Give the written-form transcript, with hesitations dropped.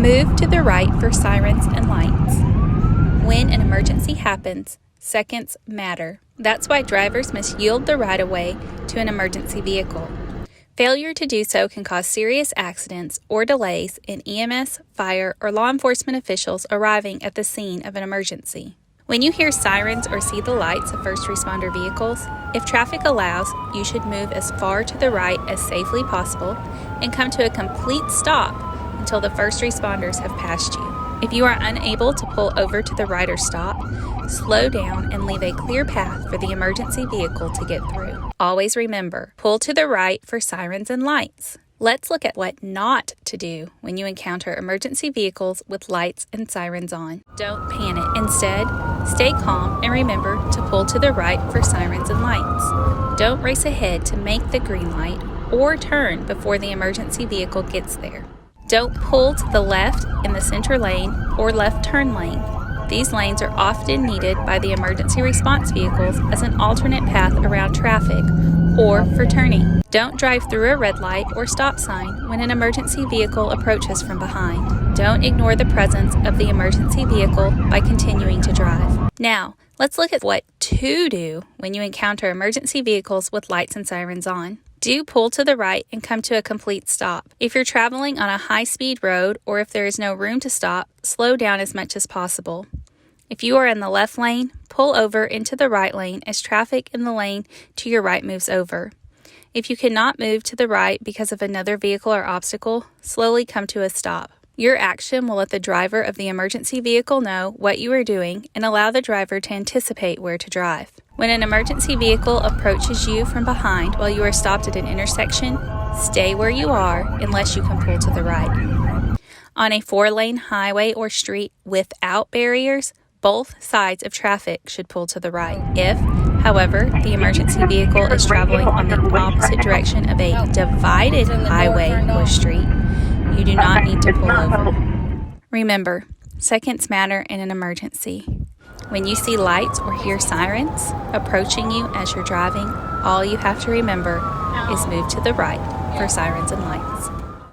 Move to the right for sirens and lights. When an emergency happens, seconds matter. That's why drivers must yield the right-of-way to an emergency vehicle. Failure to do so can cause serious accidents or delays in EMS, fire, or law enforcement officials arriving at the scene of an emergency. When you hear sirens or see the lights of first responder vehicles, if traffic allows, you should move as far to the right as safely possible and come to a complete stop until the first responders have passed you. If you are unable to pull over to the right or stop, slow down and leave a clear path for the emergency vehicle to get through. Always remember, pull to the right for sirens and lights. Let's look at what not to do when you encounter emergency vehicles with lights and sirens on. Don't panic. Instead, stay calm and remember to pull to the right for sirens and lights. Don't race ahead to make the green light or turn before the emergency vehicle gets there. Don't pull to the left in the center lane or left turn lane. These lanes are often needed by the emergency response vehicles as an alternate path around traffic or for turning. Don't drive through a red light or stop sign when an emergency vehicle approaches from behind. Don't ignore the presence of the emergency vehicle by continuing to drive. Now, let's look at what to do when you encounter emergency vehicles with lights and sirens on. Do pull to the right and come to a complete stop. If you're traveling on a high-speed road or if there is no room to stop, slow down as much as possible. If you are in the left lane, pull over into the right lane as traffic in the lane to your right moves over. If you cannot move to the right because of another vehicle or obstacle, slowly come to a stop. Your action will let the driver of the emergency vehicle know what you are doing and allow the driver to anticipate where to drive. When an emergency vehicle approaches you from behind while you are stopped at an intersection, stay where you are unless you can pull to the right. On a 4-lane highway or street without barriers, both sides of traffic should pull to the right. If, however, the emergency vehicle is traveling on the opposite direction of a divided highway or street, you do not need to pull over. Remember, seconds matter in an emergency. When you see lights or hear sirens approaching you as you're driving, all you have to remember is move to the right for sirens and lights.